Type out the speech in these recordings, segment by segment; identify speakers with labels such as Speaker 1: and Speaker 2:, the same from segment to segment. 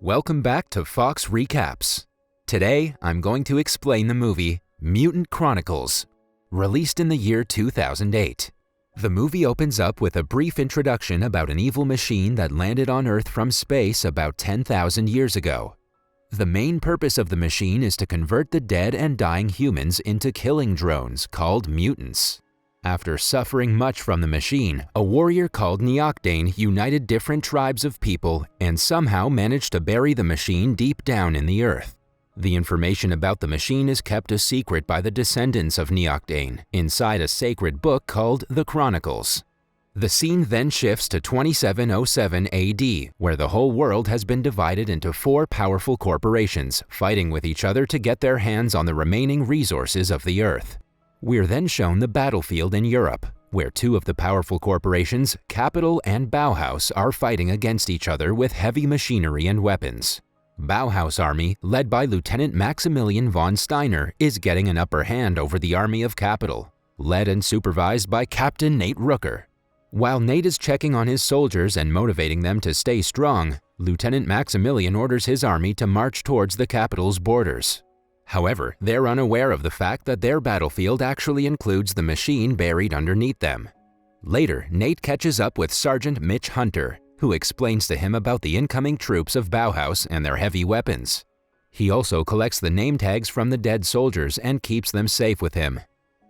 Speaker 1: Welcome back to Fox Recaps. Today, I'm going to explain the movie Mutant Chronicles, released in the year 2008. The movie opens up with a brief introduction about an evil machine that landed on Earth from space about 10,000 years ago. The main purpose of the machine is to convert the dead and dying humans into killing drones called mutants. After suffering much from the machine, a warrior called Neoctane united different tribes of people and somehow managed to bury the machine deep down in the earth. The information about the machine is kept a secret by the descendants of Neoctane inside a sacred book called the Chronicles. The scene then shifts to 2707 AD, where the whole world has been divided into four powerful corporations fighting with each other to get their hands on the remaining resources of the earth. We're then shown the battlefield in Europe, where two of the powerful corporations, Capital and Bauhaus, are fighting against each other with heavy machinery and weapons. Bauhaus army, led by Lieutenant Maximilian von Steiner, is getting an upper hand over the army of Capital, led and supervised by Captain Nate Rooker. While Nate is checking on his soldiers and motivating them to stay strong, Lieutenant Maximilian orders his army to march towards the Capital's borders. However, they're unaware of the fact that their battlefield actually includes the machine buried underneath them. Later, Nate catches up with Sergeant Mitch Hunter, who explains to him about the incoming troops of Bauhaus and their heavy weapons. He also collects the name tags from the dead soldiers and keeps them safe with him.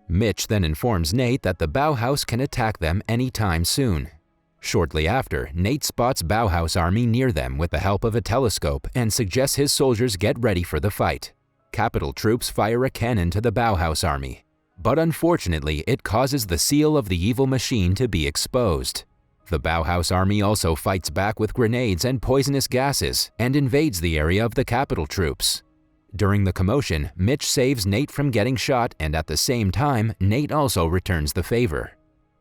Speaker 1: Mitch then informs Nate that the Bauhaus can attack them anytime soon. Shortly after, Nate spots Bauhaus army near them with the help of a telescope and suggests his soldiers get ready for the fight. Capital troops fire a cannon to the Bauhaus army, but unfortunately it causes the seal of the evil machine to be exposed. The Bauhaus army also fights back with grenades and poisonous gases and invades the area of the Capital troops. During the commotion, Mitch saves Nate from getting shot, and at the same time, Nate also returns the favor.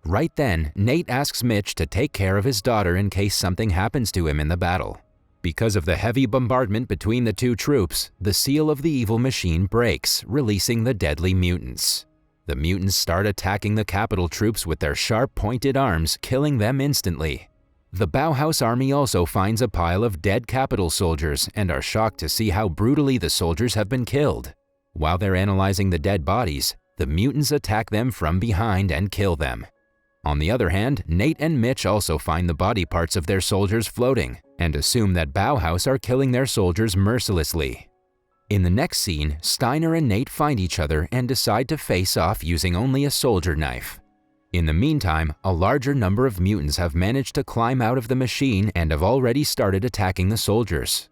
Speaker 1: Right then, Nate asks Mitch to take care of his daughter in case something happens to him in the battle. Because of the heavy bombardment between the two troops, the seal of the evil machine breaks, releasing the deadly mutants. The mutants start attacking the Capital troops with their sharp, pointed arms, killing them instantly. The Bauhaus army also finds a pile of dead Capital soldiers and are shocked to see how brutally the soldiers have been killed. While they're analyzing the dead bodies, the mutants attack them from behind and kill them. On the other hand, Nate and Mitch also find the body parts of their soldiers floating and assume that Bauhaus are killing their soldiers mercilessly. In the next scene, Steiner and Nate find each other and decide to face off using only a soldier knife. In the meantime, a larger number of mutants have managed to climb out of the machine and have already started attacking the soldiers.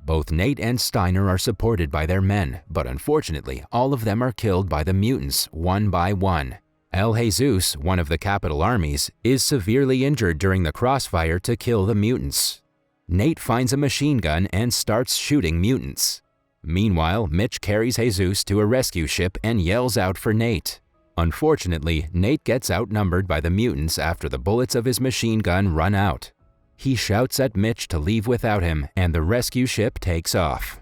Speaker 1: Both Nate and Steiner are supported by their men, but unfortunately, all of them are killed by the mutants one by one. El Jesus, one of the Capital armies, is severely injured during the crossfire to kill the mutants. Nate finds a machine gun and starts shooting mutants. Meanwhile, Mitch carries Jesus to a rescue ship and yells out for Nate. Unfortunately, Nate gets outnumbered by the mutants after the bullets of his machine gun run out. He shouts at Mitch to leave without him, and the rescue ship takes off.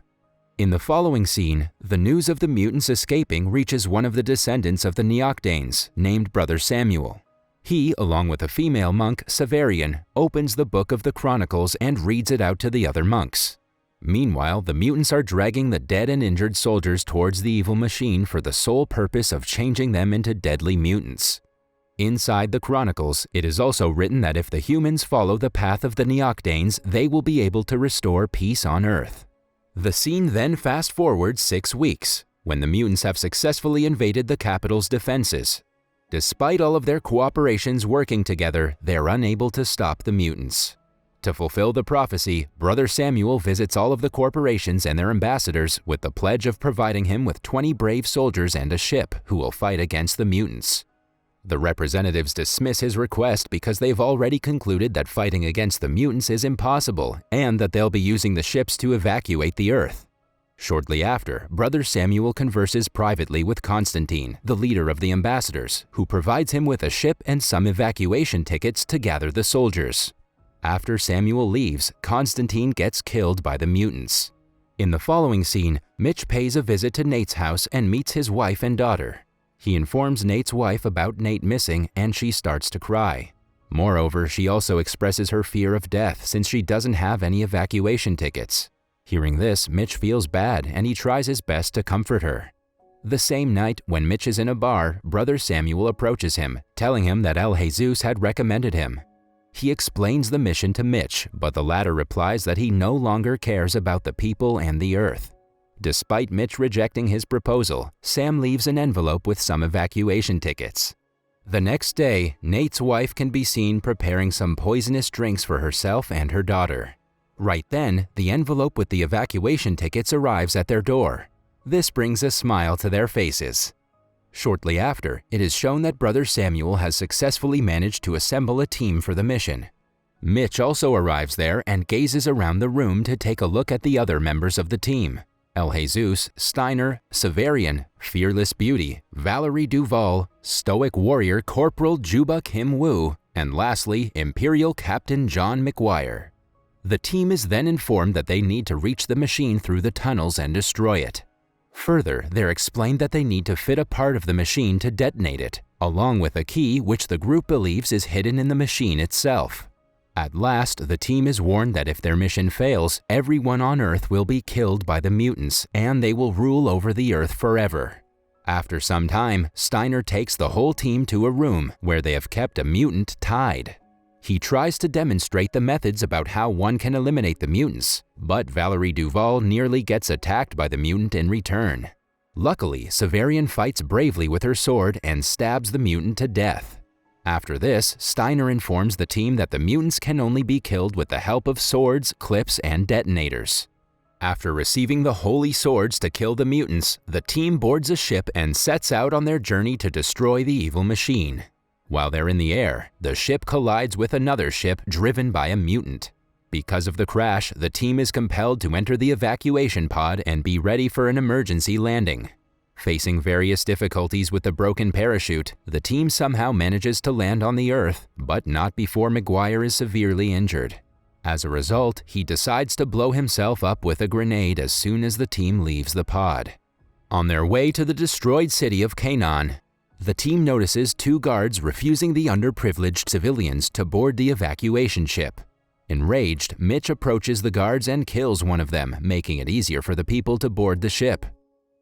Speaker 1: In the following scene, the news of the mutants escaping reaches one of the descendants of the Neoctanes, named Brother Samuel. He, along with a female monk, Severian, opens the book of the Chronicles and reads it out to the other monks. Meanwhile, the mutants are dragging the dead and injured soldiers towards the evil machine for the sole purpose of changing them into deadly mutants. Inside the Chronicles, it is also written that if the humans follow the path of the Neoctanes, they will be able to restore peace on Earth. The scene then fast-forwards 6 weeks, when the mutants have successfully invaded the Capital's defenses. Despite all of their cooperations working together, they're unable to stop the mutants. To fulfill the prophecy, Brother Samuel visits all of the corporations and their ambassadors with the pledge of providing him with 20 brave soldiers and a ship who will fight against the mutants. The representatives dismiss his request because they've already concluded that fighting against the mutants is impossible and that they'll be using the ships to evacuate the Earth. Shortly after, Brother Samuel converses privately with Constantine, the leader of the ambassadors, who provides him with a ship and some evacuation tickets to gather the soldiers. After Samuel leaves, Constantine gets killed by the mutants. In the following scene, Mitch pays a visit to Nate's house and meets his wife and daughter. He informs Nate's wife about Nate missing and she starts to cry. Moreover, she also expresses her fear of death since she doesn't have any evacuation tickets. Hearing this, Mitch feels bad and he tries his best to comfort her. The same night, when Mitch is in a bar, Brother Samuel approaches him, telling him that El Jesus had recommended him. He explains the mission to Mitch, but the latter replies that he no longer cares about the people and the earth. Despite Mitch rejecting his proposal, Sam leaves an envelope with some evacuation tickets. The next day, Nate's wife can be seen preparing some poisonous drinks for herself and her daughter. Right then, the envelope with the evacuation tickets arrives at their door. This brings a smile to their faces. Shortly after, it is shown that Brother Samuel has successfully managed to assemble a team for the mission. Mitch also arrives there and gazes around the room to take a look at the other members of the team: El Jesus, Steiner, Severian, Fearless Beauty, Valerie Duvall, Stoic Warrior Corporal Juba Kim Woo, and lastly, Imperial Captain John McGuire. The team is then informed that they need to reach the machine through the tunnels and destroy it. Further, they're explained that they need to fit a part of the machine to detonate it, along with a key which the group believes is hidden in the machine itself. At last, the team is warned that if their mission fails, everyone on Earth will be killed by the mutants and they will rule over the Earth forever. After some time, Steiner takes the whole team to a room where they have kept a mutant tied. He tries to demonstrate the methods about how one can eliminate the mutants, but Valerie Duvall nearly gets attacked by the mutant in return. Luckily, Severian fights bravely with her sword and stabs the mutant to death. After this, Steiner informs the team that the mutants can only be killed with the help of swords, clips, and detonators. After receiving the holy swords to kill the mutants, the team boards a ship and sets out on their journey to destroy the evil machine. While they're in the air, the ship collides with another ship driven by a mutant. Because of the crash, the team is compelled to enter the evacuation pod and be ready for an emergency landing. Facing various difficulties with the broken parachute, the team somehow manages to land on the Earth, but not before McGuire is severely injured. As a result, he decides to blow himself up with a grenade as soon as the team leaves the pod. On their way to the destroyed city of Canaan, the team notices two guards refusing the underprivileged civilians to board the evacuation ship. Enraged, Mitch approaches the guards and kills one of them, making it easier for the people to board the ship.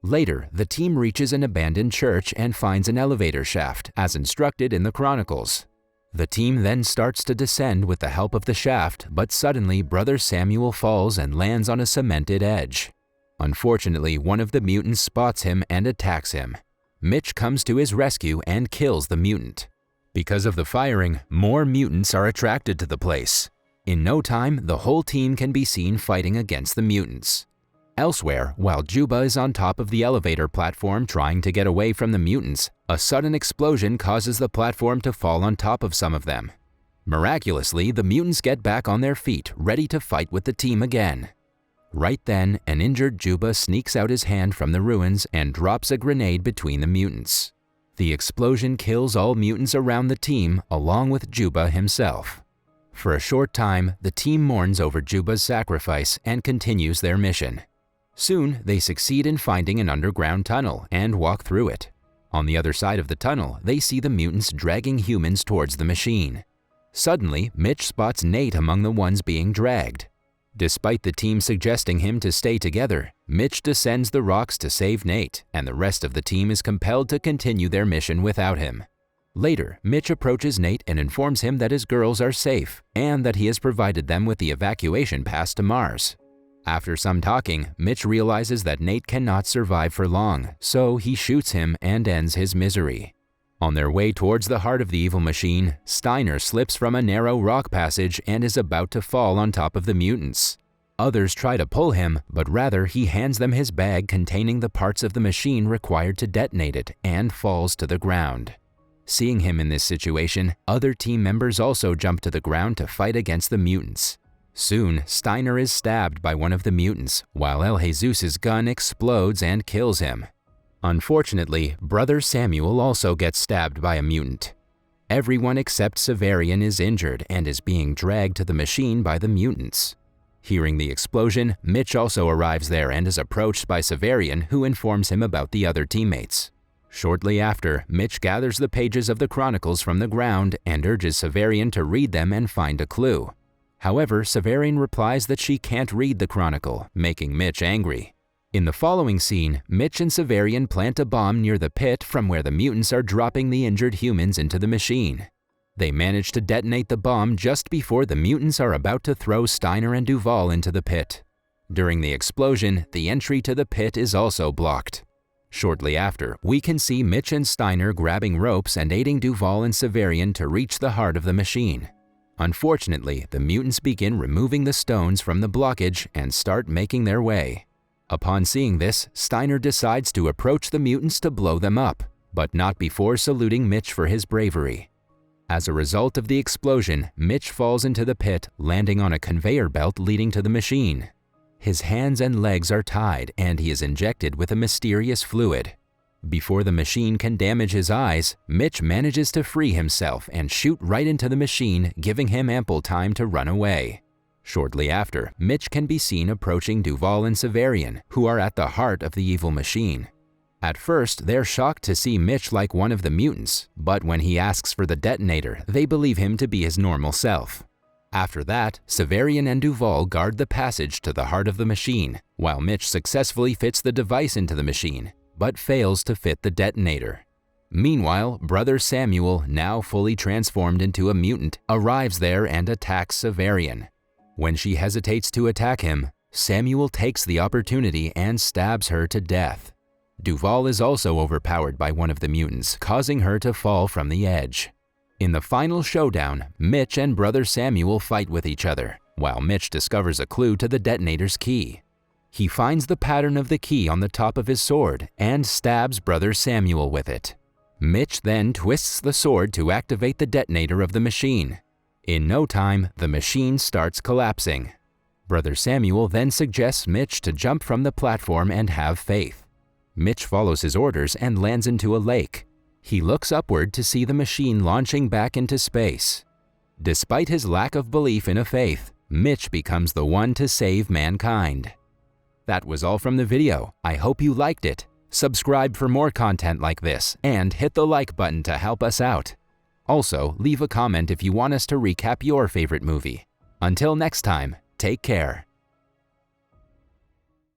Speaker 1: Later, the team reaches an abandoned church and finds an elevator shaft, as instructed in the Chronicles. The team then starts to descend with the help of the shaft, but suddenly Brother Samuel falls and lands on a cemented edge. Unfortunately, one of the mutants spots him and attacks him. Mitch comes to his rescue and kills the mutant. Because of the firing, more mutants are attracted to the place. In no time, the whole team can be seen fighting against the mutants. Elsewhere, while Juba is on top of the elevator platform trying to get away from the mutants, a sudden explosion causes the platform to fall on top of some of them. Miraculously, the mutants get back on their feet, ready to fight with the team again. Right then, an injured Juba sneaks out his hand from the ruins and drops a grenade between the mutants. The explosion kills all mutants around the team, along with Juba himself. For a short time, the team mourns over Juba's sacrifice and continues their mission. Soon, they succeed in finding an underground tunnel and walk through it. On the other side of the tunnel, they see the mutants dragging humans towards the machine. Suddenly, Mitch spots Nate among the ones being dragged. Despite the team suggesting him to stay together, Mitch descends the rocks to save Nate, and the rest of the team is compelled to continue their mission without him. Later, Mitch approaches Nate and informs him that his girls are safe and that he has provided them with the evacuation pass to Mars. After some talking, Mitch realizes that Nate cannot survive for long, so he shoots him and ends his misery. On their way towards the heart of the evil machine, Steiner slips from a narrow rock passage and is about to fall on top of the mutants. Others try to pull him, but rather he hands them his bag containing the parts of the machine required to detonate it and falls to the ground. Seeing him in this situation, other team members also jump to the ground to fight against the mutants. Soon, Steiner is stabbed by one of the mutants, while El Jesus' gun explodes and kills him. Unfortunately, Brother Samuel also gets stabbed by a mutant. Everyone except Severian is injured and is being dragged to the machine by the mutants. Hearing the explosion, Mitch also arrives there and is approached by Severian, who informs him about the other teammates. Shortly after, Mitch gathers the pages of the Chronicles from the ground and urges Severian to read them and find a clue. However, Severian replies that she can't read the Chronicle, making Mitch angry. In the following scene, Mitch and Severian plant a bomb near the pit from where the mutants are dropping the injured humans into the machine. They manage to detonate the bomb just before the mutants are about to throw Steiner and Duvall into the pit. During the explosion, the entry to the pit is also blocked. Shortly after, we can see Mitch and Steiner grabbing ropes and aiding Duvall and Severian to reach the heart of the machine. Unfortunately, the mutants begin removing the stones from the blockage and start making their way. Upon seeing this, Steiner decides to approach the mutants to blow them up, but not before saluting Mitch for his bravery. As a result of the explosion, Mitch falls into the pit, landing on a conveyor belt leading to the machine. His hands and legs are tied, and he is injected with a mysterious fluid. Before the machine can damage his eyes, Mitch manages to free himself and shoot right into the machine, giving him ample time to run away. Shortly after, Mitch can be seen approaching Duvall and Severian, who are at the heart of the evil machine. At first, they're shocked to see Mitch like one of the mutants, but when he asks for the detonator, they believe him to be his normal self. After that, Severian and Duvall guard the passage to the heart of the machine, while Mitch successfully fits the device into the machine, but fails to fit the detonator. Meanwhile, Brother Samuel, now fully transformed into a mutant, arrives there and attacks Severian. When she hesitates to attack him, Samuel takes the opportunity and stabs her to death. Duvall is also overpowered by one of the mutants, causing her to fall from the edge. In the final showdown, Mitch and Brother Samuel fight with each other, while Mitch discovers a clue to the detonator's key. He finds the pattern of the key on the top of his sword and stabs Brother Samuel with it. Mitch then twists the sword to activate the detonator of the machine. In no time, the machine starts collapsing. Brother Samuel then suggests Mitch to jump from the platform and have faith. Mitch follows his orders and lands into a lake. He looks upward to see the machine launching back into space. Despite his lack of belief in a faith, Mitch becomes the one to save mankind. That was all from the video. I hope you liked it. Subscribe for more content like this and hit the like button to help us out. Also, leave a comment if you want us to recap your favorite movie. Until next time, take care.